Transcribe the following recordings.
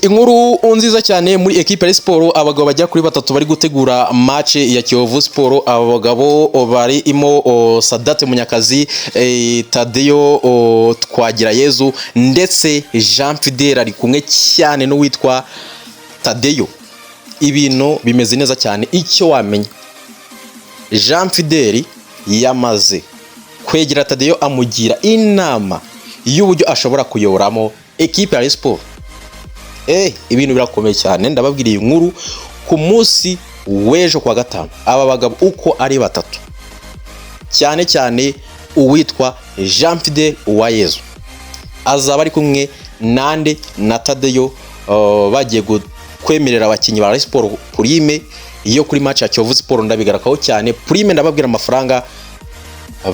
inkuru nziza cyane muri equipe ya Sport, abagabo bajya kuri batatu bari gutegura match ya Kiyovu Sport. Abagabo barimo Sadate Munyakazi, Tadeyo Twagirayezu ndetse Jean Fidel ari kumwe cyane no witwa Tadeyo. Ibintu bimeze neza cyane. Icyo wamenya, Jean Fidel yamaze kwegera Tadeyo amugira inama y'uburyo ashobora kuyoramo equipe ya Sport. Ibintu birakomeye cyane. Ndababwiriye inkuru ku munsi w'ejo kwa gatanu. Aba bagabo uko ari batatu, cyane cyane uwitwa Jean Fidel Uwayezu azaba ari kumwe nande na Tadeyo, bagiye kwemerera abakinyi ba Sport prime iyo kuri match ya Kiyovu Sport. Ndabigarakaho cyane prime, ndababwira amafaranga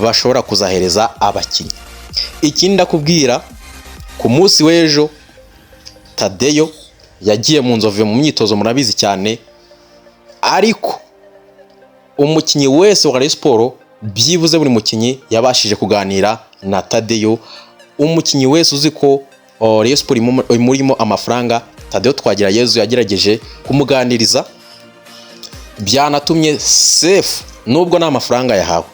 bashobora kuzahereza abakinyi. Ikindi ndakubwira, ku munsi w'ejo Tadeyo yagiye mu nzove mu myitozo, murabizi cyane, ariko umukinyi wese wa Sport, byibuze buri mukinyi yabashije kuganira na Tadeyo. Umukinyi wese uzi ko Sport imurimo amafaranga, Tadeyo Twagirayezu yagerageje kumuganiriza, byanatumye safe nubwo nta mafaranga yahawe,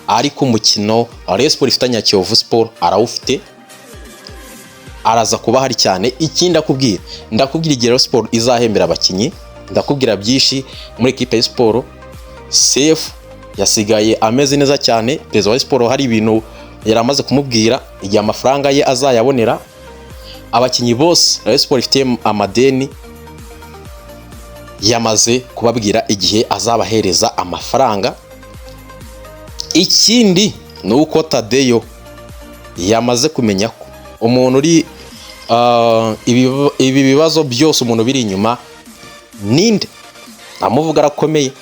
ariko umukino Sport ifitanye ya Kiyovu Sport arawufite, araza kuba hari cyane. Ikindi ndakubwira igihe Sport izahembera abakinyi, ndakubwira byinshi muri equipe ya Sport. Safe yasigaye ameze neza cyane. Perezida wa Sport hari ibintu yaramaze kumubwira, igihe amafaranga ye azayabonera. Abakinyi bose Sport ifite amadeni, yamaze kubabwira igihe azabahereza amafaranga. Ikindi ni uko Tadeyo yamaze kumenya ko umuntu uri ibi bibazo byose, umuntu biri inyuma ninde amuvuga arakomeye.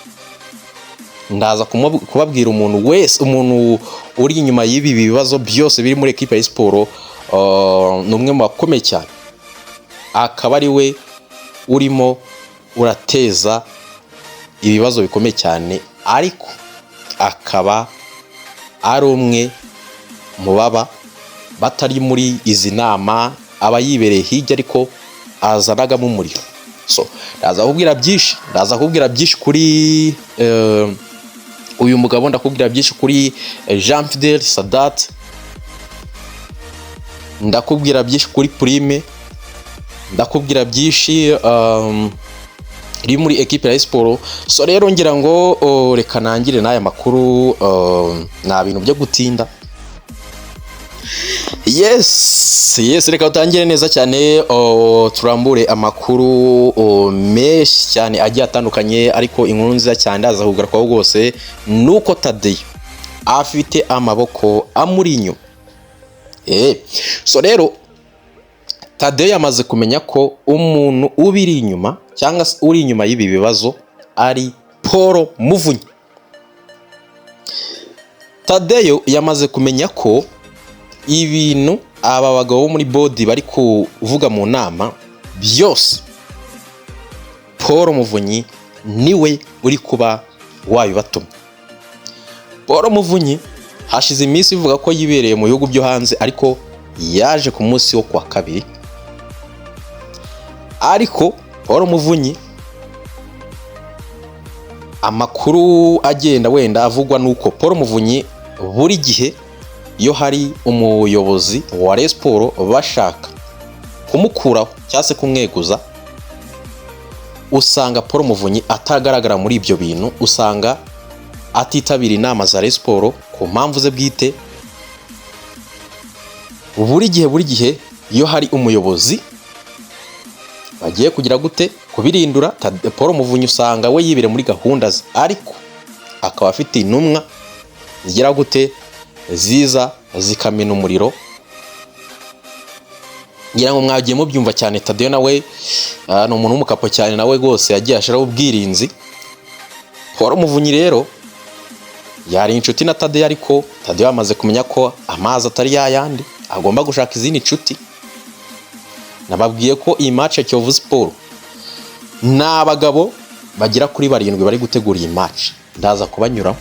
Ndaza kubabwira umuntu wese, umuntu uri inyuma y'ibi bibazo byose biri muri equipe ya Sport, numwe mu bakomeye cyane, akaba ari we urimo urateza ibibazo bikomeye cyane, ariko akaba ari umwe mu baba batari muri izi nama, aba yibereye hirya ariko azanagamo umuriro. So ndaza kubwira byinshi kuri uyu mugabo, ndakubwira byinshi kuri Jean Fidel Sadat, ndakubwira byinshi kuri prime, ndakubwira byinshi iri muri equipe ya Sport. So rero ngira ngo reka nangire n'aya makuru, nta bintu byo gutinda. Yes, reka utangire neza cyane, turambure amakuru menshi cyane agiye atandukanye, ariko inkuru nziza cyane ndaza kugarukaho rwose nuko Tadeyo afite amaboko amuri inyuma. So rero Tadeyo yamaze kumenya ko umuntu ubiri inyuma cyangwa uri inyuma y'ibi bibazo ari Paul Muvunyi. Tadeyo yamaze kumenya ko ibintu aba bagabo muri body bari kuvuga mu nama byose, Paul Muvunyi niwe uri kuba wabibatuma. Paul Muvunyi hashize iminsi bivuga ko yibereye mu bihugu byo hanze, ariko yaje ku munsi wo kwa kabiri. Ariko Paul Muvunyi, amakuru agenda wenda avugwa nuko Paul Muvunyi buri gihe iyo hari umuyobozi wa Sport bashaka kumukuraho cyangwa se kumweguza, usanga Paul Muvunyi atagaragara muri ibyo bintu, usanga atitabira inama za Sport ku mpamvu ze bwite. Buri gihe iyo hari umuyobozi bagiye kugira gute kubirindura, Paul Muvunyi usanga we yibere muri gahunda ze, ariko akaba afite intumwa zigira gute ziza zikamena umuriro. ngira ngo mwagiye mubyumva cyane. Tadeyo nawe ni umuntu w'umukapo cyane, nawe rwose yagiye ashiraho ubwirinzi. Paul Muvunyi rero yari inshuti na Tadeyo, ariko Tadeyo yamaze kumenya ko amazi atari yayandi, agomba gushaka izindi nshuti. Nababwiye ko iyi match ya Kiyovu Sport n'abagabo bagira kuri 7 bari gutegura iyi match, ndaza kubanyura.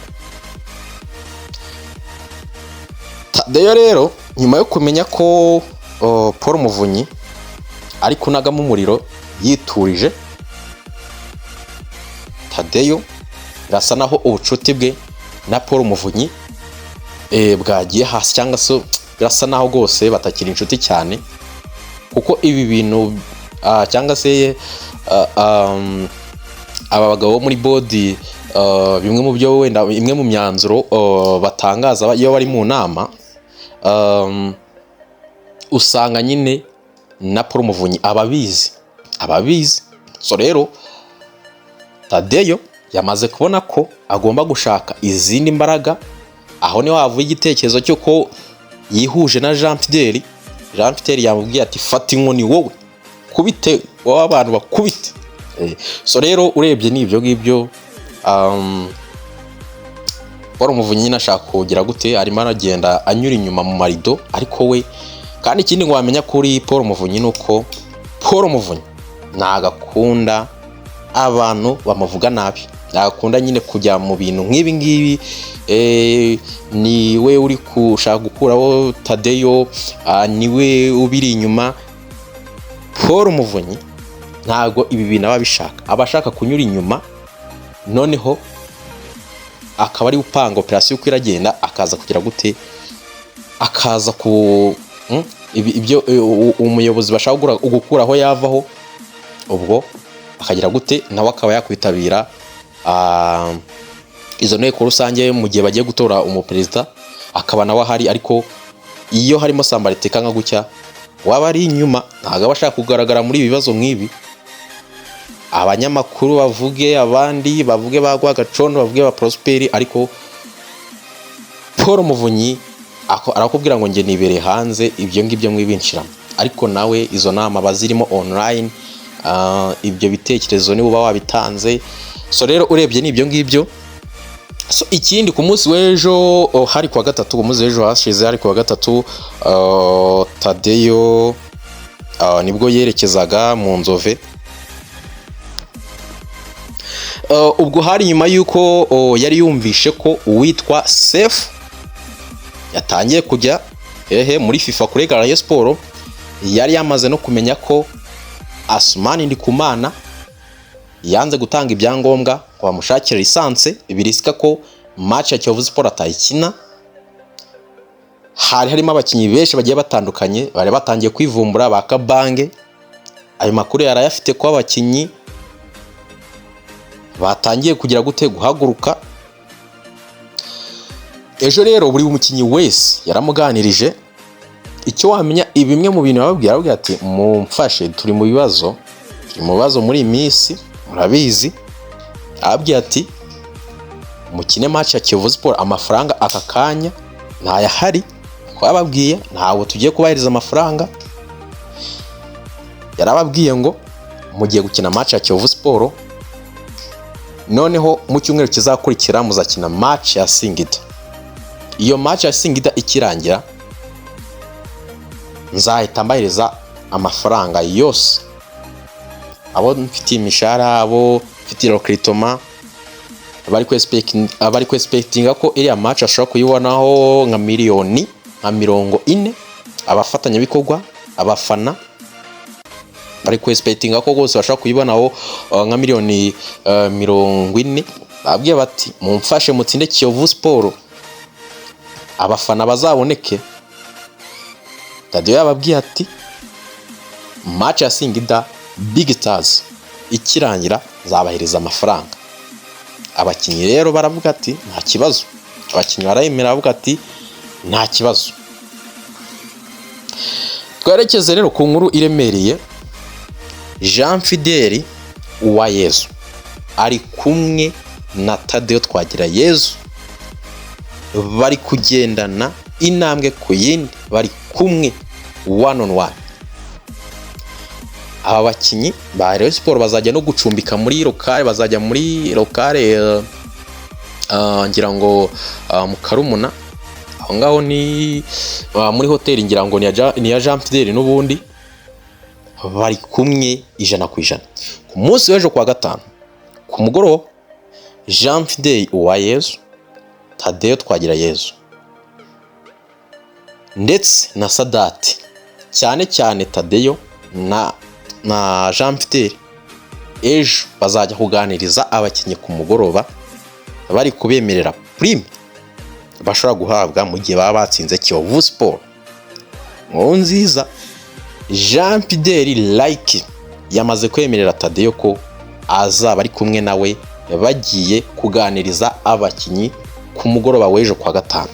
Tadeyo rero nyuma yo kumenya ko Paul Muvunyi ari kunagamo umuriro yiturije. Tadeyo birasa naho ubucuti bwe na Paul Muvunyi bwagiye hasi, cyangwa se birasa naho rwose batakiri inshuti cyane, kuko ibi bintu cyangwa se aba bagabo muri bodi, bimwe mu byo wenda imwe mu myanzuro batangaza iyo bari mu nama, usanga nyine na Paul Muvunyi ababizi. So rero Tadeyo yamaze kubona ko agomba gushaka izindi mbaraga, aho niho havuye igitekerezo cy'uko yihuje na Jean Fidèle. Jean Fidèle yamubwiye ati fata inkoni wowe kubite wowe abantu bakubite. So rero urebye n'ibyo ngibyo, Paul Muvunyi nashaka kugira gute, arimo aragenda anyura inyuma mu marido, ariko we kandi ikindi ngo wamenya kuri Paul Muvunyi nuko Paul Muvunyi ntagakunda abantu bamuvuga nabi, ntagakunda nyine kujya mu bintu nk'ibi ngibi. Ni we uri kushaka gukuraho Tadeyo, ni we ubiri inyuma. Paul Muvunyi ntago ibi bintu aba bishaka, aba ashaka kunyura inyuma, noneho akaba ari upanga operasiyo uko iragenda, akaza kugira gute, akaza ku ibyo umuyobozi bashaka gukuraho yavaho, ubwo akagira gute nawe akaba yakwitabira izo nteko rusange mu gihe bagiye gutora umuperezida, akaba nawe ahari. Ariko iyo harimo sambariteka nka gutya, waba ari inyuma, ntabwo aba ashaka kugaragara muri ibi bibazo nk'ibi. Abanyamakuru bavuge, abandi bavuge bagwa Gacondo, bavuge ba Prosperi, ariko Paul Muvunyi arakubwira ngo nge nibereye hanze, ibyo ngibyo mwibinshiramo. Ariko nawe izo nama bazirimo online, ibyo bitekerezo ni uba wabitanze. So rero urebye n'ibyo ngibyo. So ikindi ku munsi w'ejo hari kuwa gatatu, ku munsi w'ejo hashize hari kuwa gatatu, Tadeyo nibwo yerekezaga mu Nzove. Ubwo hari nyuma yuko yari yumvishe ko uwitwa Sefu yatangiye kujya muri FIFA kurega Rayon Sport. Yari yamaze no kumenya ko Asumani Ndikumana yanze gutanga ibyangombwa kwa mushakira lisanse, birisika ko match ya Kiyovu Sport atayikina. Hari harimo abakinyi benshi bagiye batandukanye, bari batangiye kwivumbura ba Kabange. Ayo makuru yarayafite ko abakinyi batangiye kugira gute guhaguruka. Ejo rero buri umukinyi wese yaramuganirije. Icyo wamenya ibimwe mu bintu bababwira ati mumfashe, turi mu bibazo muri iminsi, murabizi. Ababwira ati mukine match ya Kiyovu Sport, amafaranga aka kanya ntayahari. Kwababwiye ntawo tugiye kubahiriza amafaranga. Yarababwiye ngo mugiye gukina match ya Kiyovu Sport, noneho mu cyumweru kizakurikira muzakina match ya Singida. Iyo match ya Singida ikirangira, nzahita mbahiriza amafaranga yose, abo mfitiye imishahara, abo mfitiye recruitment, abari kwespectinga ko iriya match ashobora kuyibonaho nka miliyoni nka 40. Abafatanya bikorwa, abafana bari kwespectinga ko gose bashaka kuyibonaho nka miliyoni 40. Babwiye bati mumfashe mutsinde Kiyovu Sport, abafana bazaboneke. Tadeyo yababwiye ati match ya Singida Big Stars ikirangira zabahiriza amafaranga. Abakinyi rero baravuga ati nta kibazo, abakinyi barayemera, bavuga ati nta kibazo. Twerekeze rero ku nkuru iremereye. Jean Fidèle Uwayezu ari kumwe na Tadeyo Twagirayezu, bari kugendana intambwe ku yindi, bari kumwe one on one. Aba bakinyi ba Rayon Sport bazajya no gucumbika muri lokale, bazajya muri lokale ngira ngo mu Karumuna, aho ngaho ni muri hoteli, ngira ngo ni ya Jean Fidèle n'ubundi. Bari kumwe 100%. Ku munsi w'ejo kwa gatanu ku mugoroba, Jean Fidèle Uwayezu, Tadeyo Twagirayezu ndetse na Sadati, cyane cyane Tadeyo na na Jean Fidèle ejo bazajya kuganiriza abakinnyi ku mugoroba bari kubemerera prime bashobora guhabwa mu gihe baba batsinze Kiyovu Sport. Nkurunziza Jean Fidèle like yamaze kwemerera Tadeyo ko azaba ari kumwe nawe bagiye kuganiriza abakinnyi ku mugoroba w'ejo kwa gatanu.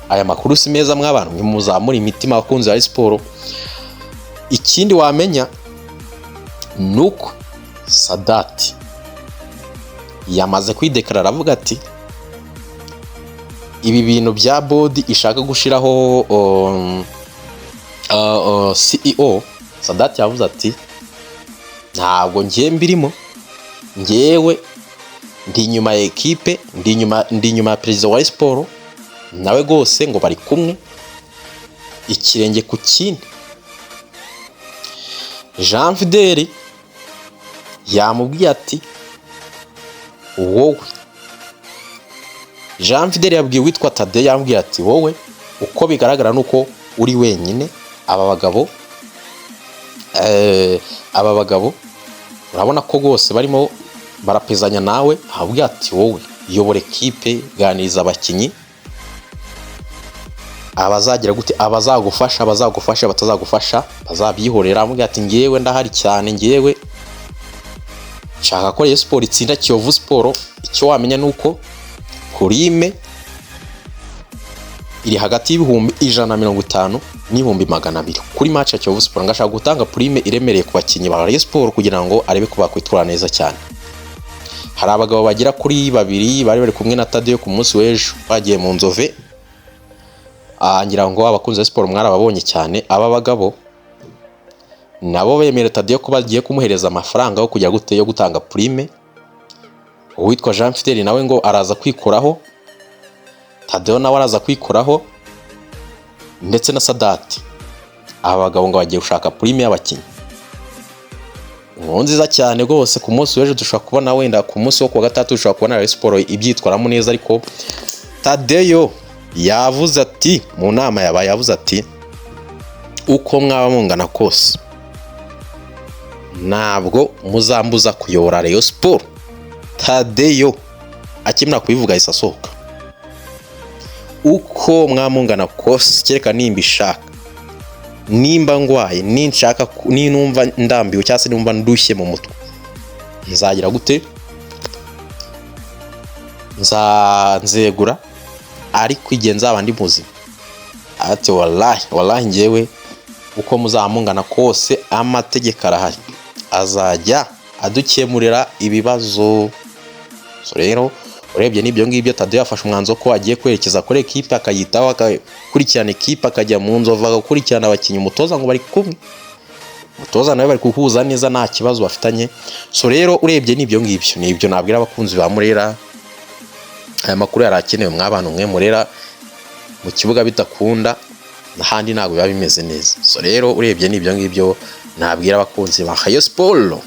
Aya makuru si meza mw'abantu muzamura imitima abakunzi ba siporo. Ikindi wamenya nuko Sadati yamaze kwidekarara avuga ati ibi bintu bya bodi ishaka gushiraho CEO. Sadati yavuze ati ntabwo ngiye mbirimo, ngewe ndi inyuma ya ekipe, ndi inyuma ya perezida wa siporo, nawe gose ngo bari kumwe ikirenge ku kindi. Jean Fidèle yamubwiye ati wowe, Jean Fidèle yabwiye witwa Tadeyo, yamubwiye ati wowe uko bigaragara nuko uri wenyine, aba bagabo urabona ko gose barimo barapezanya nawe. Ahubwo ati wowe yobora ekipe, ganiriza abakinnyi, abazagira gute, abazagufasha batazagufasha bazabyihorera. Amubwira ati ngewe ndahari cyane, ngewe nshaka ko Rayon Sport itsinda Kiyovu Sport. Icyo wamenya nuko prime iri hagati y'ibihumbi 150 n'ibihumbi 200 kuri match ya Kiyovu Sport. Ngashaka gutanga prime iremereye ku bakinnyi ba Rayon Sport kugira ngo arebe ko bakwitwara neza cyane. Hari abagabo bagira kuri 2 bari kumwe na Tadeyo ku munsi w'ejo bagiye mu Nzove. Ngira ngo abakunzi ba siporo mwarababonye cyane. Aba bagabo nabo bemera Tadeyo ko bagiye kumuhereza amafaranga yo kujya yo gutanga prime. Uwitwa Jean Fidèle nawe ngo araza kwikuraho, Tadeyo nawe araza kwikuraho, ndetse na Sadati. Aba bagabo ngo bagiye gushaka prime y'abakinnyi. Nziza cyane rwose. Ku munsi w'ejo dushobora kubona, wenda ku munsi wo ku gatatu dushobora kubona Rayon Sport ibyitwaramo neza. Ariko Tadeyo yavuze ati, mu nama yabaye yavuze ati uko mwaba mungana kose ntabwo muzambuza kuyobora Rayon Sport. Tadeyo akimara kubivuga ahise asohoka. Uko mwamungana kose, kereka nimba ishaka, nimba ngwaye, ninshaka, ninumva ndambiwe cyangwa se numva ndushye mu mutwe, nzagira gute, nzegura, ariko igihe nzaba ndi muzima. Ati wallahi ngewe uko muzamungana kose amategeko arahari, azajya adukemurira ibibazo. So rero urebye n'ibyo ngibyo, Tadeyo yafashe umwanzuro ko agiye kwerekeza kuri ekipe, akayitaho, akakurikirana ekipe, akajya mu Nzove agakurikirana abakinnyi. Umutoza ngo bari kumwe, umutoza nawe bari kuhuza neza, nta kibazo bafitanye. So rero urebye n'ibyo ngibyo, nibyo nabwira abakunzi ba Murera. Aya makuru yarakenewe mw'abantu mwe Murera mu kibuga bitakunda, n'ahandi ntabwo biba bimeze neza. So rero urebye n'ibyo ngibyo nabwira abakunzi ba Rayon Sport.